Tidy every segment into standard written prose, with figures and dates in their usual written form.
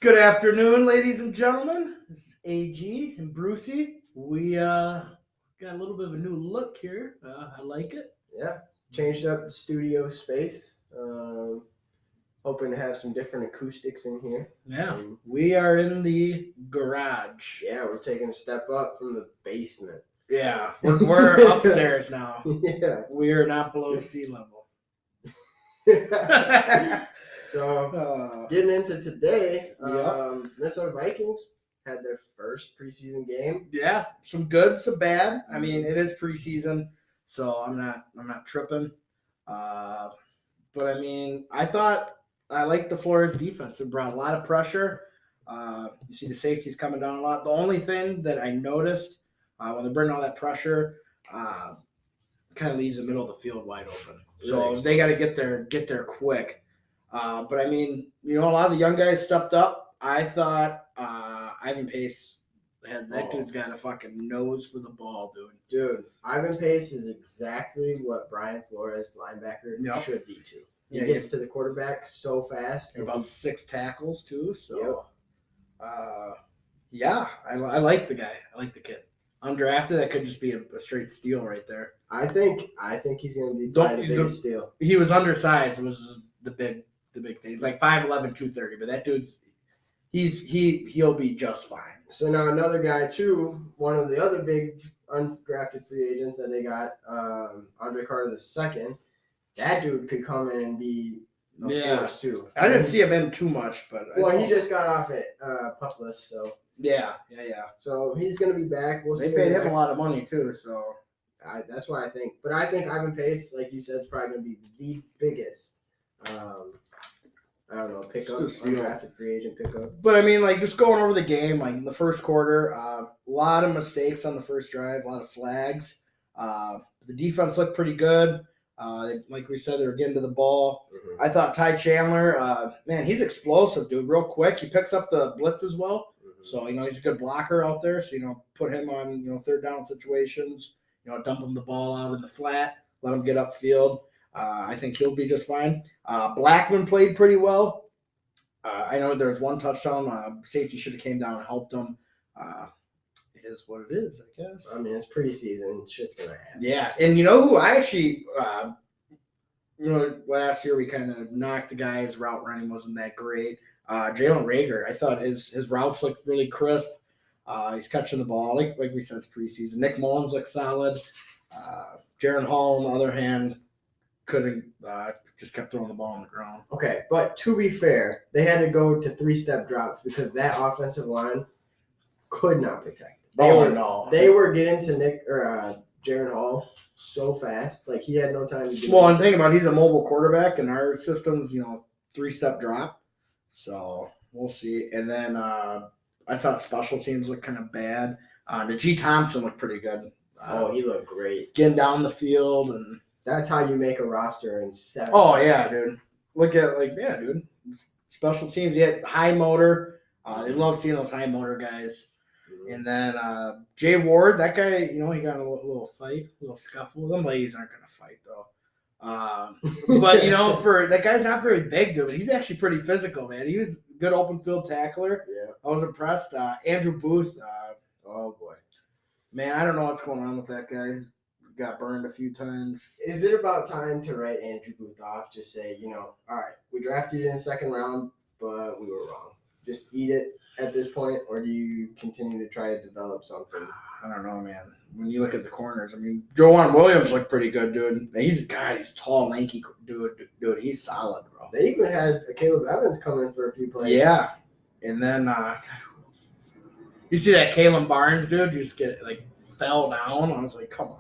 Good afternoon, ladies and gentlemen. This is AG and Brucie. We got a little bit of a new look here. I like it. Yeah, changed up the studio space. Hoping to have some different acoustics in here. Yeah, we are in the garage. Yeah, we're taking a step up from the basement. Yeah, we're upstairs now. Yeah, we are not below sea level. So, getting into today, Minnesota Vikings had their first preseason game. Yeah, some good, some bad. I mean, it is preseason, so I'm not tripping. But I mean, I liked the Flores defense. It brought a lot of pressure. You see the safeties coming down a lot. The only thing that I noticed when they're bringing all that pressure, kind of leaves the middle of the field wide open. So they got to get there quick. But I mean, a lot of the young guys stepped up. I thought Ivan Pace dude's got a fucking nose for the ball, dude. Dude, Ivan Pace is exactly what Brian Flores, linebacker, should be too. He gets to the quarterback so fast. And about 6 tackles too. So, I like the guy. I like the kid. Undrafted, that could just be a straight steal right there. I think he's going to be the biggest steal. He was undersized. It was the big thing. He's like 5'11", 230, but that dude's he'll be just fine. So now another guy too, one of the other big undrafted free agents that they got, Andre Carter II. That dude could come in and be a force too. I didn't see him in too much, but he just got off at pup list, so yeah. So he's gonna be back. They paid him a lot of money too, so that's why I think. But I think Ivan Pace, like you said, is probably gonna be the biggest. I don't know, undrafted free agent pickup. But I mean, like, just going over the game, like in the first quarter, a lot of mistakes on the first drive, a lot of flags. The defense looked pretty good. Like we said, they were getting to the ball. Mm-hmm. I thought Ty Chandler, man, he's explosive, dude, real quick. He picks up the blitz as well. Mm-hmm. So, he's a good blocker out there. So, put him on, third down situations, dump him the ball out in the flat, let him get upfield. I think he'll be just fine. Blackman played pretty well. I know there was one touchdown. Safety should have came down and helped him. It is what it is, I guess. I mean, it's preseason. Shit's going to happen. Yeah, and who I actually, last year we kind of knocked the guy. His route running wasn't that great. Jalen Reagor, I thought his routes looked really crisp. He's catching the ball. Like we said, it's preseason. Nick Mullins looked solid. Jaron Hall, on the other hand, couldn't just kept throwing the ball on the ground. Okay, but to be fair, they had to go to 3-step drops because that offensive line could not protect. They were getting to Nick or Jaron Hall so fast, like he had no time to do. Well, and think about it, he's a mobile quarterback, and our system's 3-step drop, so we'll see. And then I thought special teams looked kind of bad. Najee Thompson looked pretty good. He looked great, getting down the field and. That's how you make a roster in 7 Oh, yeah, dude. Look at, dude. Special teams. He had high motor. They love seeing those high motor guys. Mm-hmm. And then Jay Ward, that guy, he got in a little fight, a little scuffle. Them ladies aren't going to fight, though. But, for that guy's not very big, dude, but he's actually pretty physical, man. He was a good open field tackler. Yeah. I was impressed. Andrew Booth. Oh, boy. Man, I don't know what's going on with that guy. He's got burned a few times. Is it about time to write Andrew Booth off? Just say, all right, we drafted you in the second round, but we were wrong. Just eat it at this point, or do you continue to try to develop something? I don't know, man. When you look at the corners, I mean, Joanne Williams looked pretty good, dude. He's a tall, lanky dude. Dude, he's solid, bro. They even had Caleb Evans come in for a few plays. Yeah. And then, you see that Kalen Barnes, dude? You just get, fell down. I was like, come on.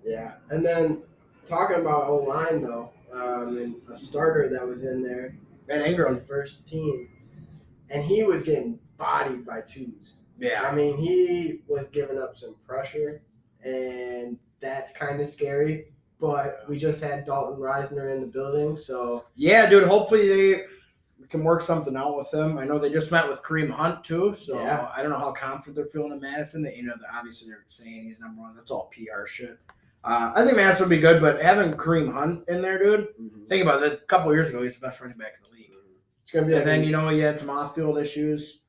Yeah, and then talking about O-line, though, and a starter that was in there, Ben Ingram, the first team, and he was getting bodied by twos. Yeah. I mean, he was giving up some pressure, and that's kind of scary, but we just had Dalton Reisner in the building, so. Yeah, dude, hopefully they can work something out with him. I know they just met with Kareem Hunt, too, so yeah. I don't know how confident they're feeling in Madison. That obviously they're saying he's number one. That's all PR shit. I think Madison will be good, but having Kareem Hunt in there, dude, think about it. A couple of years ago, he's the best running back in the league. gonna be. And then he had some off-field issues.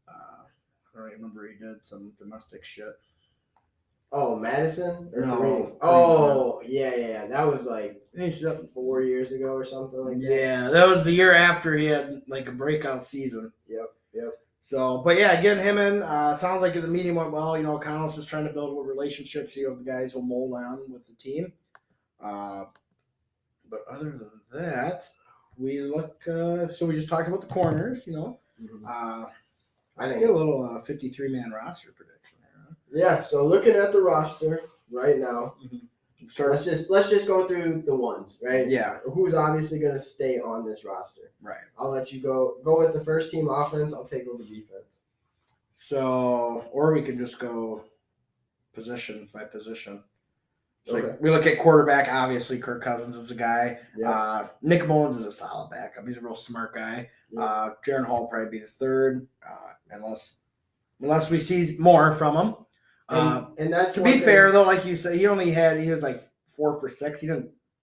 I don't remember he did some domestic shit. Oh, Madison or No, Kareem? Oh, yeah. That was like 4 years ago or something like that. Yeah, that was the year after he had like a breakout season. Yep. So, but yeah, getting him in sounds like the meeting went well. Connell's just trying to build relationships. The guys will mold on with the team. But other than that, we look. So we just talked about the corners. Mm-hmm. Let's get a little 53-man roster prediction here. Huh? Yeah. So looking at the roster right now, so let's just go through the ones, right? Yeah. Who's obviously going to stay on this roster? Right. I'll let you go with the first team offense. I'll take over defense. So, or we can just go position by position. So Okay. we look at quarterback. Obviously, Kirk Cousins is a guy. Yeah. Nick Mullins is a solid backup. He's a real smart guy. Yeah. Jaron Hall will probably be the third, unless we see more from him. And that's to be fair though, like you said, he was like 4 for 6.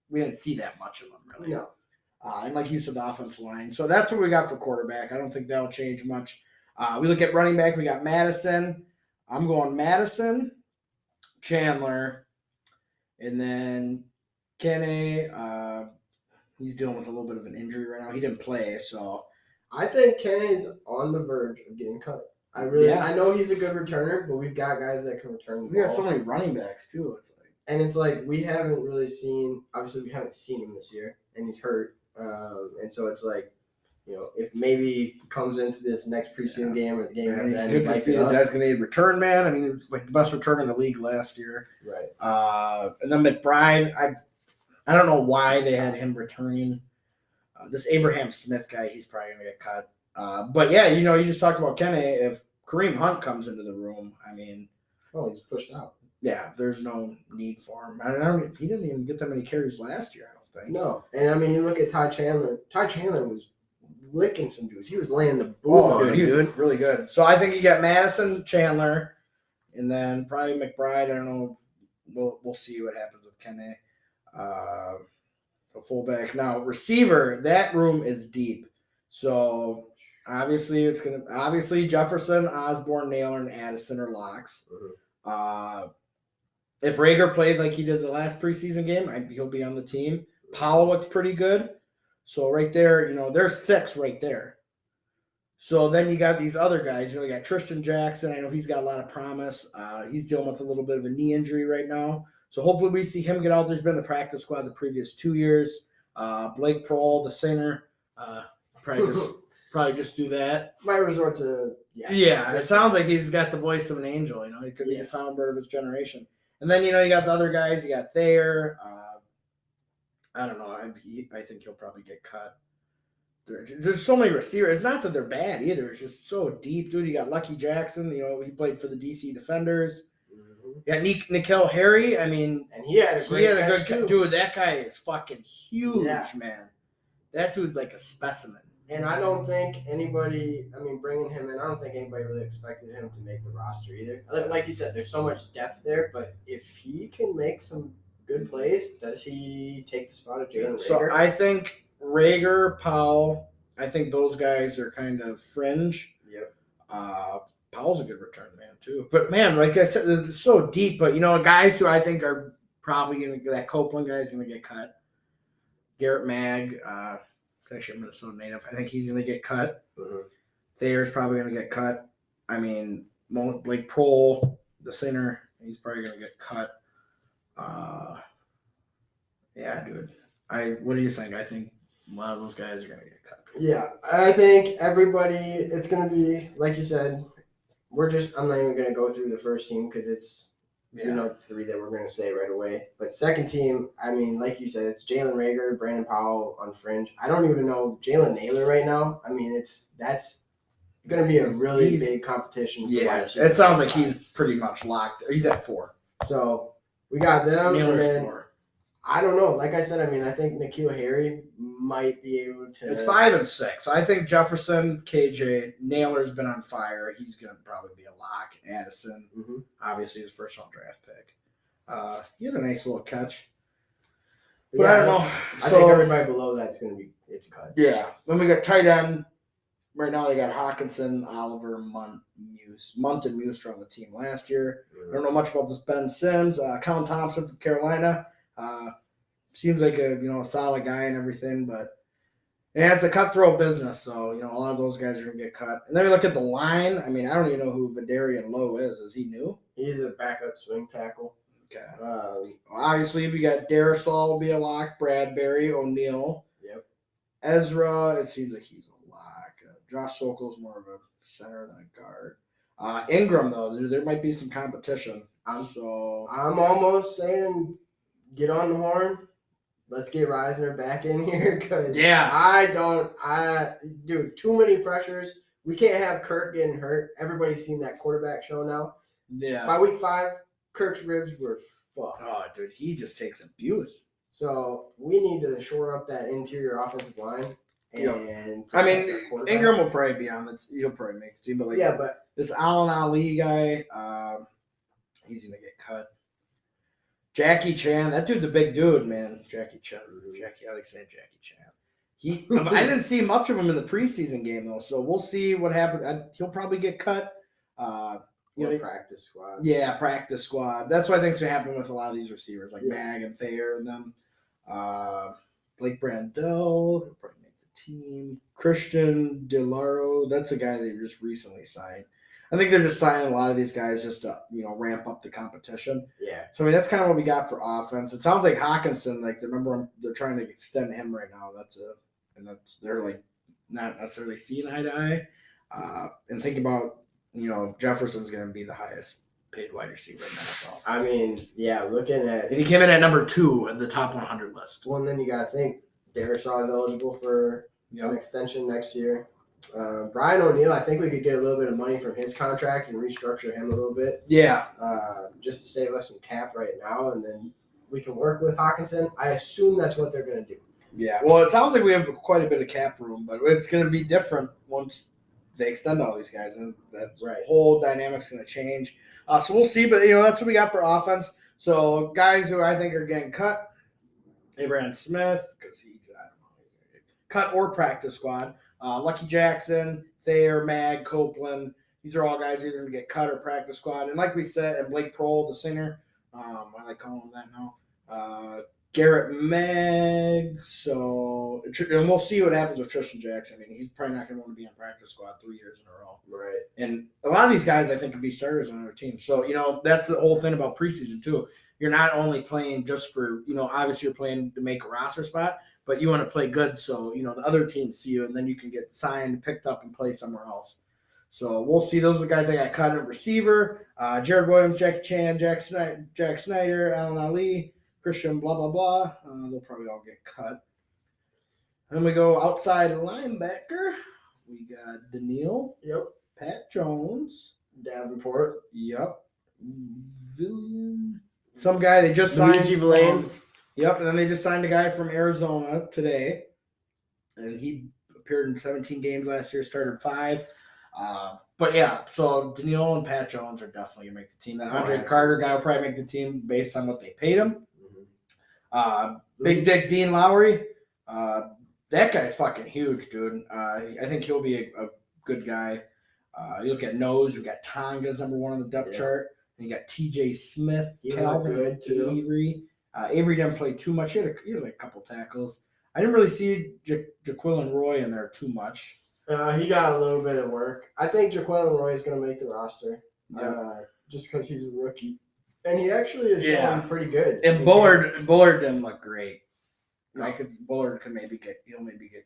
We didn't see that much of him really. No. And like you said, the offensive line. So that's what we got for quarterback. I don't think that'll change much. We look at running back. We got Madison. I'm going Madison, Chandler, and then Kenny. He's dealing with a little bit of an injury right now. He didn't play, so I think Kenny's on the verge of getting cut. I know he's a good returner, but we've got guys that can return the ball. We have so many running backs too. It's like we haven't really seen. Obviously, we haven't seen him this year, and he's hurt. And so it's like, if maybe he comes into this next preseason game or the game after that, he could just be a designated return man. I mean, he was like the best returner in the league last year. Right. And then McBride, I don't know why they had him returning. This Abraham Smith guy, he's probably going to get cut. But yeah, you just talked about Kenny. If Kareem Hunt comes into the room, I mean, he's pushed out. Yeah, there's no need for him. He didn't even get that many carries last year, I don't think. No, and I mean, you look at Ty Chandler. Ty Chandler was licking some dudes. He was laying the boom on him, he was really good. So I think you got Madison, Chandler, and then probably McBride. I don't know. We'll see what happens with Kenny. A fullback. Now, receiver, that room is deep. So obviously Jefferson, Osborne, Naylor, and Addison are locks. Mm-hmm. If Rager played like he did the last preseason game, he'll be on the team. Powell looks pretty good. So right there, there's 6 right there. So then you got these other guys. You got Tristan Jackson. I know he's got a lot of promise. He's dealing with a little bit of a knee injury right now. So hopefully we see him get out there. He's been in the practice squad the previous 2 years. Blake Prohl, the center, probably just do that. Might resort to it sounds like he's got the voice of an angel. He could be the songbird of his generation. And then you got the other guys. You got Thayer. I don't know. I think he'll probably get cut. There's so many receivers. It's not that they're bad either. It's just so deep, dude. You got Lucky Jackson. He played for the DC Defenders. Mm-hmm. Yeah, N'Keal Harry. I mean, and he had a good catch, dude. That guy is fucking huge, man. That dude's like a specimen. And I don't think anybody. I mean, bringing him in, I don't think anybody really expected him to make the roster either. Like you said, there's so much depth there. But if he can make some good plays, does he take the spot of Jalen Rager? So I think Rager, Powell, I think those guys are kind of fringe. Yep. Powell's a good return man too. But man, like I said, it's so deep. But guys who I think are probably gonna, that Copeland guy is gonna get cut. Garrett Mag, it's actually a Minnesota native. I think he's gonna get cut. Mm-hmm. Thayer's probably gonna get cut. I mean, Blake Prohl, the center, he's probably gonna get cut. Yeah, dude. What do you think? I think a lot of those guys are going to get cut. Yeah, I think everybody, it's going to be, like you said, I'm not even going to go through the first team because it's, the 3 that we're going to say right away. But second team, I mean, like you said, it's Jalen Rager, Brandon Powell on fringe. I don't even know Jalen Naylor right now. I mean, that's going to be a really big competition. It sounds like he's pretty much locked. He's at 4. So we got them. Naylor's 4. I don't know. Like I said, I mean, I think N'Keal Harry might be able to. It's 5 and 6. I think Jefferson, KJ, Naylor's been on fire. He's going to probably be a lock. Addison, obviously his first-round draft pick. He had a nice little catch. But I don't know. I think everybody below that's going to be it's cut. Yeah. Then we got tight end. Right now they got Hawkinson, Oliver, Munt, and Muse on the team last year. I don't know much about this Ben Sims. Colin Thompson from Carolina. Seems like a solid guy and everything, but yeah, it's a cutthroat business, so a lot of those guys are gonna get cut. And then we look at the line. I mean, I don't even know who Vidarian Lowe is. Is he new? He's a backup swing tackle. Okay. Obviously, we got Darisaw will be a lock. Bradbury, O'Neal. Yep. Ezra, it seems like he's a lock. Josh Sokol's more of a center than a guard. Ingram, though, there might be some competition. I'm almost saying get on the horn. Let's get Reisner back in here because dude, too many pressures. We can't have Kirk getting hurt. Everybody's seen that quarterback show now. Yeah. By week 5, Kirk's ribs were fucked. Oh, dude, he just takes abuse. So we need to shore up that interior offensive line. And I mean, Ingram will probably be on this. He'll probably make the team, but this Allen Ali guy, he's gonna get cut. Jackie Chan, that dude's a big dude, man. Jackie Chan, I like saying Jackie Chan. I didn't see much of him in the preseason game though, so we'll see what happens. He'll probably get cut. Practice squad. Yeah, practice squad. That's what I think's gonna happen with a lot of these receivers, like Mag and Thayer and them. Blake Brandel, he'll probably make the team. Christian DeLaro, that's a guy they just recently signed. I think they're just signing a lot of these guys just to ramp up the competition. Yeah. So I mean that's kind of what we got for offense. It sounds like Hawkinson, like they're trying to extend him right now. They're like not necessarily seeing eye to eye. And think about Jefferson's going to be the highest paid wide receiver in the NFL. I mean, yeah, looking at... And he came in at number 2 at the top 100 list. Well, and then you got to think, Darisaw is eligible for an extension next year. Brian O'Neal, I think we could get a little bit of money from his contract and restructure him a little bit. Yeah. Just to save us some cap right now, and then we can work with Hawkinson. I assume that's what they're going to do. Yeah. Well, it sounds like we have quite a bit of cap room, but it's going to be different once they extend all these guys, and that whole dynamic's going to change. So we'll see, but that's what we got for offense. So guys who I think are getting cut, Abraham Smith, because I don't know, cut or practice squad. Lucky Jackson, Thayer, Mag, Copeland. These are all guys either going to get cut or practice squad. And like we said, and Blake Prohl, the singer, I like calling him that now. Garrett Meg. So, and we'll see what happens with Tristan Jackson. I mean, he's probably not going to want to be on practice squad 3 years in a row. Right. And a lot of these guys, I think, could be starters on other teams. So, that's the whole thing about preseason, too. You're not only playing just for, obviously you're playing to make a roster spot, but you want to play good so, the other teams see you, and then you can get signed, picked up, and play somewhere else. So we'll see. Those are the guys that got cut at receiver. Jared Williams, Jackie Chan, Jack Snyder, Allen Ali, Christian, blah, blah, blah. They'll probably all get cut. And then we go outside linebacker. We got Daniil. Yep. Pat Jones. Davenport. Yep. Villian. Some guy they just signed. Luigi. Yep. And then they just signed a guy from Arizona today. And he appeared in 17 games last year, started 5. But yeah, so Daniil and Pat Jones are definitely going to make the team. That Andre Carter guy will probably make the team based on what they paid him. Big Dick Dean Lowry. That guy's fucking huge, dude. I think he'll be a good guy. You look at nose, we got Tonga's number 1 on the depth chart. And you got TJ Smith, Calvin, Avery. Avery didn't play too much. He had like a couple tackles. I didn't really see Jaquilin Roy in there too much. He got a little bit of work. I think Jaquilin Roy is going to make the roster just because he's a rookie. And he actually is showing pretty good. And Bullard didn't look great. No. Bullard could maybe get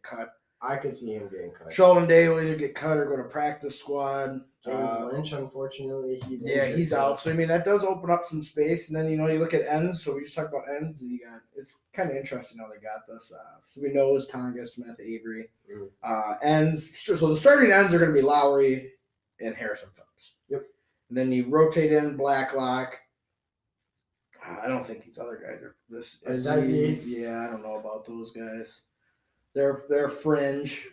cut. I could see him getting cut. Sheldon Day will either get cut or go to practice squad. James Lynch, unfortunately, he's out. So I mean that does open up some space. And then you look at ends. So we just talked about ends, and it's kind of interesting how they got this. So we know it's Tonga, Smith, Avery. Ends. So the starting ends are going to be Lowry and Harrison Phillips. Yep. And then you rotate in Blacklock. I don't think these other guys are this. Yeah, I don't know about those guys. They're fringe.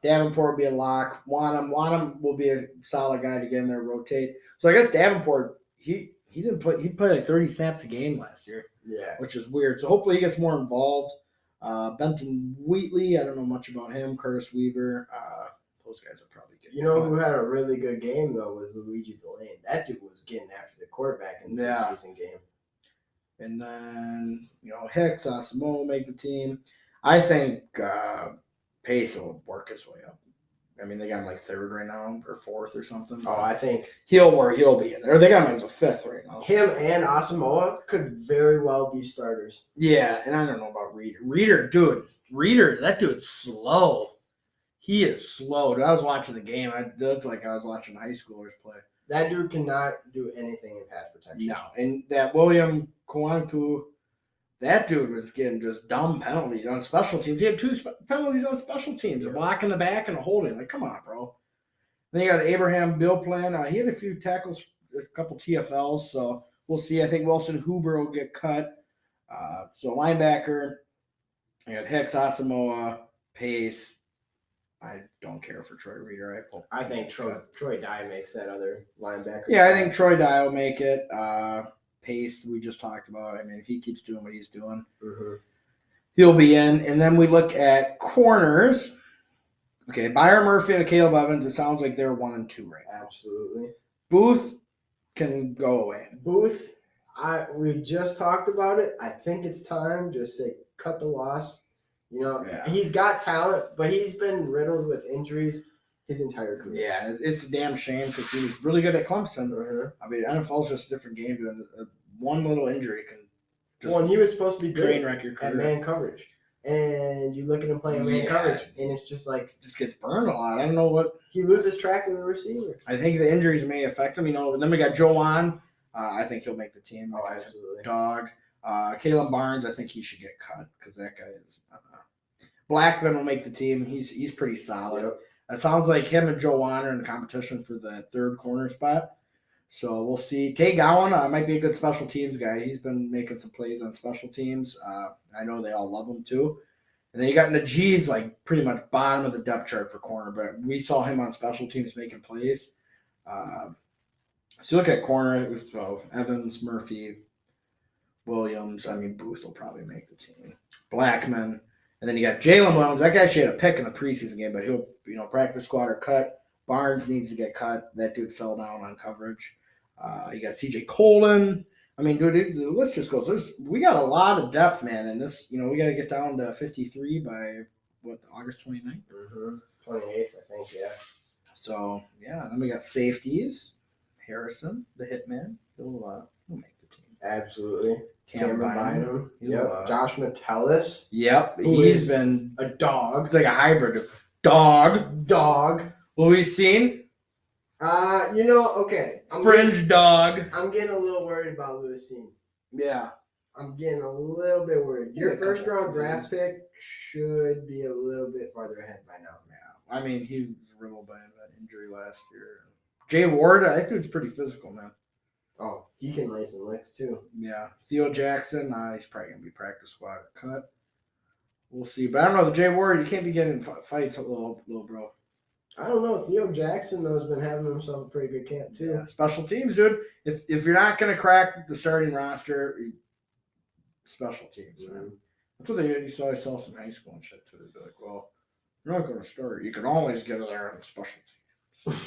Davenport will be a lock. Wanham will be a solid guy to get in there, rotate. So I guess Davenport he didn't play. He played like 30 snaps a game last year. Yeah. Which is weird. So hopefully he gets more involved. Benton Wheatley, I don't know much about him. Curtis Weaver, those guys are probably good. You know who had a really good game, though, was Luigi Delane. That dude was getting after the quarterback in the preseason game. And then, Hicks, Asamoah make the team. I think Pace will work his way up. I mean, they got him like third right now or fourth or something. Oh, I think he'll be in there. They got him as a fifth right now. Him and Asamoah could very well be starters. Yeah, and I don't know about Reader, that dude's slow. He is slow. Dude, I was watching the game. I looked like I was watching high schoolers play. That dude cannot do anything in pass protection. No, and that William Kwanku, that dude was getting just dumb penalties on special teams. He had 2 penalties on special teams, a block in the back and a holding. Like, come on, bro. Then you got Abraham Billplan. He had a few tackles, a couple TFLs, so we'll see. I think Wilson Huber will get cut. So linebacker, you got Hicks, Asamoah, Pace. I don't care for Troy Reader. I think Troy Dye makes that other linebacker. Yeah, I think Troy Dye will make it. Pace, we just talked about. I mean, if he keeps doing what he's doing, he'll be in. And then we look at corners. Okay, Byron Murphy and Caleb Evans, it sounds like they're 1 and 2 right now. Absolutely. Booth can go away. Booth, we just talked about it. I think it's time. Just say cut the loss. He's got talent, but he's been riddled with injuries his entire career. Yeah, it's a damn shame because he was really good at Clemson. I mean, NFL's just a different game. One little injury can just and he was supposed to be train wreck your career. At man coverage. And you look at him playing man coverage, and it's just like... Just gets burned a lot. I don't know what... He loses track of the receiver. I think the injuries may affect him. And then we got Joe on. I think he'll make the team. Oh, absolutely. Dog. Kalen Barnes, I think he should get cut because that guy is... Blackman will make the team. He's pretty solid. Yep. It sounds like him and Joe Wan are in competition for the third corner spot. So we'll see. Tay Gowan might be a good special teams guy. He's been making some plays on special teams. I know they all love him too. And then you got Najee's like pretty much bottom of the depth chart for corner, but we saw him on special teams making plays. So you look at corner, so Evans, Murphy, Williams. I mean, Booth will probably make the team. Blackman. And then you got Jalen Williams. That guy actually had a pick in the preseason game, but he'll, practice squad or cut. Barnes needs to get cut. That dude fell down on coverage. You got CJ Colon. I mean, dude, the list just goes. We got a lot of depth, man. And this, we got to get down to 53 by, August 29th? 28th, I think, yeah. So, yeah. Then we got safeties. Harrison, the hitman. He'll make the team. Absolutely. Cameron Bynum. Yep. Josh Metellus. Yep. He's been a dog. It's like a hybrid. Dog. Louis Seen. Okay. Fringe dog. I'm getting a little worried about Louis Seen. Yeah. I'm getting a little bit worried. Your first round draft pick should be a little bit farther ahead by now. Yeah. I mean, he was riddled by that injury last year. Jay Ward, I think dude's pretty physical, man. Oh, he can lay some licks too. Yeah. Theo Jackson, he's probably going to be practice squad or cut. We'll see. But I don't know. The Jay Ward, you can't be getting fights, little bro. I don't know. Theo Jackson, though, has been having himself a pretty good camp, too. Yeah. Special teams, dude. If you're not going to crack the starting roster, special teams, man. That's what I saw some high school and shit, too. They'd be like, well, you're not going to start. You can always get there on special teams.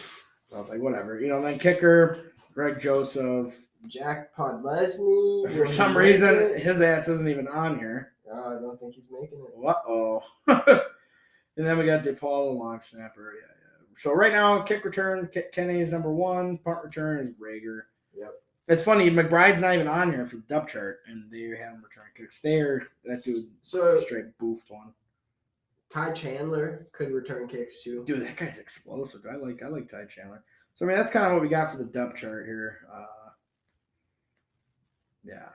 So I was like, whatever. Then kicker, Greg Joseph. Jack Podlesny. For some reason, his ass isn't even on here. I don't think he's making it. Uh-oh. And then we got DePaul, the long snapper. Yeah. So right now, kick return, Kenny is number 1. Punt return is Rager. Yep. It's funny, McBride's not even on here for the depth chart, and they have him return kicks. That dude straight boofed one. Ty Chandler could return kicks too. Dude, that guy's explosive. I like Ty Chandler. So I mean, that's kind of what we got for the depth chart here. Yeah.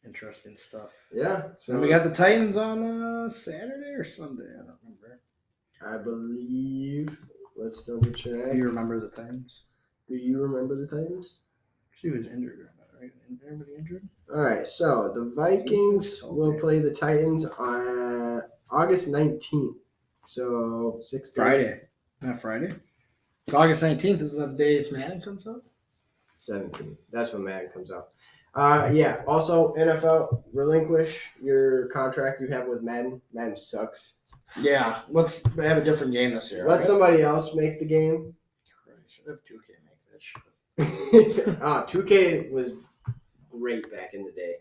Interesting stuff. Yeah. So we got the Titans on Saturday or Sunday. I don't remember. I believe. Let's double check. Do you remember the Titans? Do you remember the Titans? She was injured, right? Everybody injured? All right. So the Vikings will play the Titans on August 19th. So 6 days. Friday. Not Friday. So August 19th is the day Madden comes up? 17. That's when Madden comes out. Yeah. Also, NFL, relinquish your contract you have with Madden. Madden sucks. Yeah, let's have a different game this year. Let somebody else make the game. Should have 2K make that shit. 2K was great back in the day.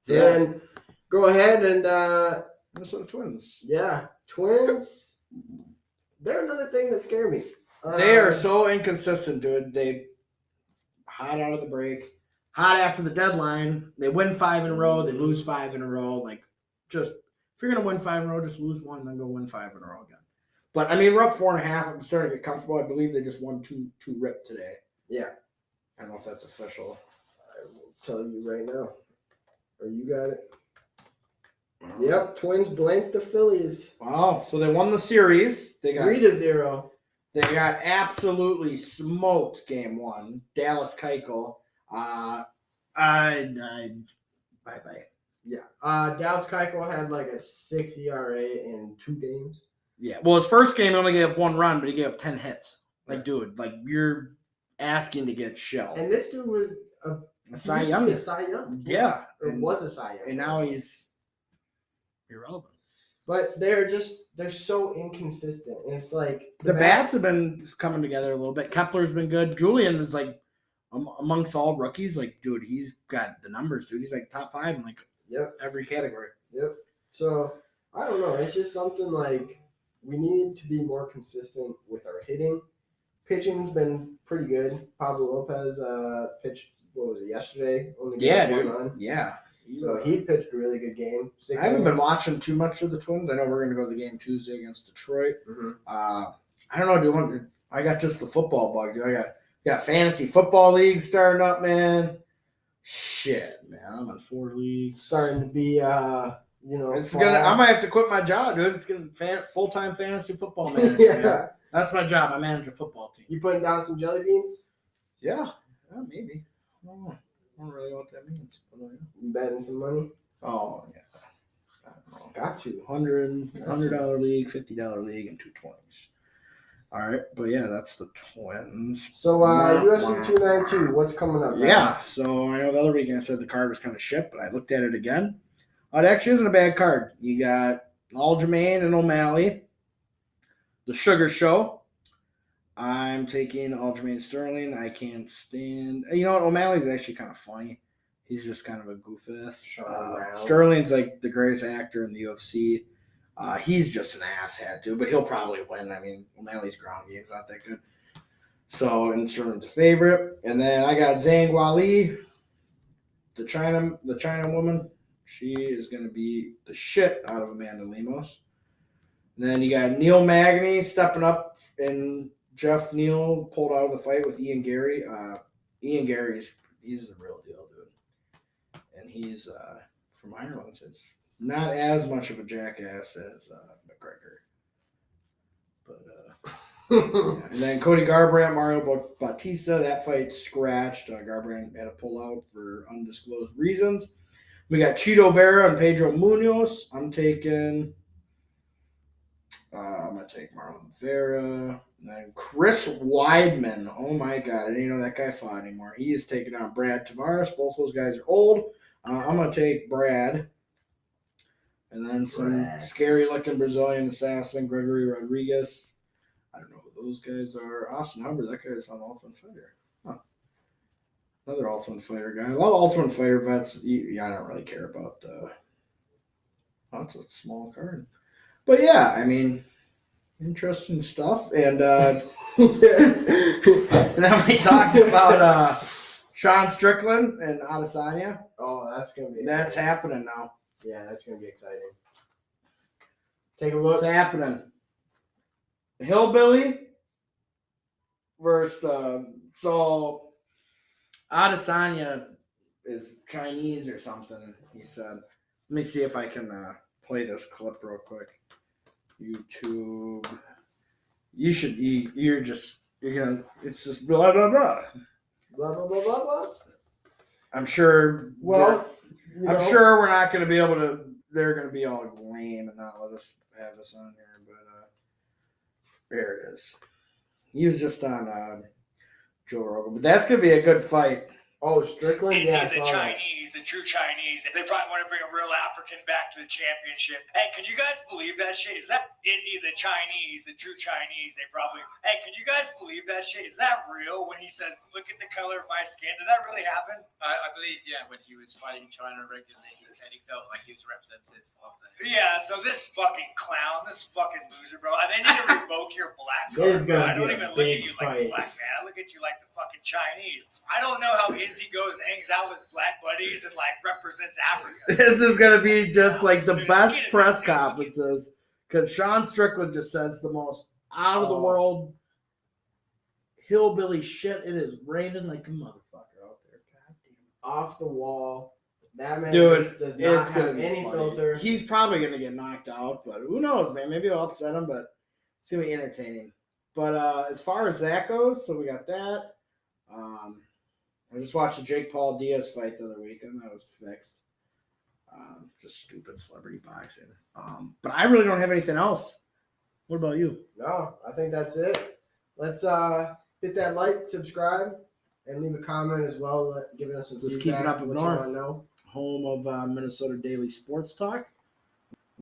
So then go ahead and Minnesota Twins. Yeah, Twins. They're another thing that scare me. They are so inconsistent, dude. They hot out of the break, hot after the deadline. They win 5 in a row. They lose 5 in a row. Like, just if you're gonna win 5 in a row, just lose 1 and then go win 5 in a row again. But I mean, we're up 4.5. I'm starting to get comfortable. I believe they just won two rip today. Yeah. I don't know if that's official. I will tell you right now. Or you got it. Yep, Twins blanked the Phillies. Wow, so they won the series. They got 3-0. They got absolutely smoked game 1. Dallas Keuchel. Bye-bye. Yeah. Dallas Keuchel had like a 6 ERA in 2 games. Yeah. Well, his first game he only gave up 1 run, but he gave up 10 hits. Like, dude, like you're asking to get shelled. And this dude was a Cy Young. A Cy Young. Yeah. Was a Cy Young. And now he's irrelevant. But they're so inconsistent. And it's like the bats have been coming together a little bit. Kepler's been good. Julian is like amongst all rookies, like, dude, he's got the numbers, dude. He's like top 5 in like every category. Yep. So I don't know. It's just something like we need to be more consistent with our hitting. Pitching's been pretty good. Pablo Lopez pitched, what was it, yesterday? Only dude. Run. Yeah. So he pitched a really good game. I haven't been watching too much of the Twins. I know we're going to go to the game Tuesday against Detroit. Mm-hmm. I don't know, dude. I got just the football bug, dude. I got fantasy football leagues starting up, man. Shit, man. I'm on 4 leagues. Starting to be, it's I might have to quit my job, dude. It's going to full-time fantasy football manager. Yeah. Man. That's my job. I manage a football team. You putting down some jelly beans? Yeah, maybe. I don't know. I don't really know what that means. You betting some money? Oh, yeah. Got to. $100 league, $50 league, and 220s. All right, but yeah, that's the Twins. So UFC 292, what's coming up? Yeah, so I know the other weekend I said the card was kind of shit, but I looked at it again. It actually isn't a bad card. You got Aljamain and O'Malley. The Sugar Show. I'm taking Aljamain Sterling. I can't stand. You know what? O'Malley's actually kind of funny. He's just kind of a goof-ass. Sterling's like the greatest actor in the UFC. He's just an asshat, too, but he'll probably win. I mean, O'Malley's ground game's not that good. So, and Sterling's a favorite. And then I got Zhang Guoli, the China woman. She is going to be the shit out of Amanda Lemos. And then you got Neil Magny stepping up, and Jeff Neal pulled out of the fight with Ian Gary. Ian Gary's he's the real deal, dude. And he's from Ireland. So it's not as much of a jackass as McGregor. But yeah. And then Cody Garbrandt, Mario Bautista, that fight scratched. Garbrandt had to pull out for undisclosed reasons. We got Chito Vera and Pedro Munoz. I'm going to take Marlon Vera. And then Chris Weidman. Oh, my God. I didn't know that guy fought anymore. He is taking on Brad Tavares. Both those guys are old. I'm going to take Brad. And then some scary-looking Brazilian assassin, Gregory Rodriguez. I don't know who those guys are. Austin Hubbard, that guy's on Ultimate Fighter. Huh. Another Ultimate Fighter guy. A lot of Ultimate Fighter vets. Yeah, I don't really care about the... Oh, it's a small card. But yeah, I mean, interesting stuff. And and then we talked about Sean Strickland and Adesanya. Oh, that's gonna be exciting. That's happening now. Yeah, that's gonna be exciting. Take a look. It's happening. Hillbilly versus so Adesanya is Chinese or something. He said. Let me see if I can play this clip real quick. YouTube. It's just blah, blah, blah. Blah, blah, blah, blah, blah. I'm sure. Well, I'm sure we're not going to be able to. They're going to be all lame and not let us have this on here. But there it is. He was just on Joe Rogan. But that's going to be a good fight. Oh, Strickland? Yeah, the Chinese, the true Chinese. They probably want to bring a real African back to the championship. Hey, can you guys believe that shit? Is he the Chinese, the true Chinese? They probably. Hey, can you guys believe that shit? Is that real? When he says, "Look at the color of my skin," did that really happen? I believe, yeah. When he was fighting China regularly, he said he felt like he was representative of the. Yeah. So this fucking clown, this fucking loser, bro. They need to revoke your black card. I don't even look at you like a black man. I look at you like the fucking Chinese. I don't know how Izzy goes and hangs out with black buddies and like represents Africa. This is gonna be just like the best press conferences because Sean Strickland just says the most out of the world hillbilly shit. It is raining like a motherfucker out there. God damn. Off the wall. That man does Dude, not have any filter. He's probably gonna get knocked out, but who knows, man? Maybe it'll upset him, but it's gonna be entertaining. But as far as that goes, so we got that. I just watched the Jake Paul Diaz fight the other week, and that was fixed. Just stupid celebrity boxing. But I really don't have anything else. What about you? No, I think that's it. Let's hit that like, subscribe, and leave a comment as well, giving us some Just feedback. keep it up what north. you want to know. Home of Minnesota Daily Sports Talk.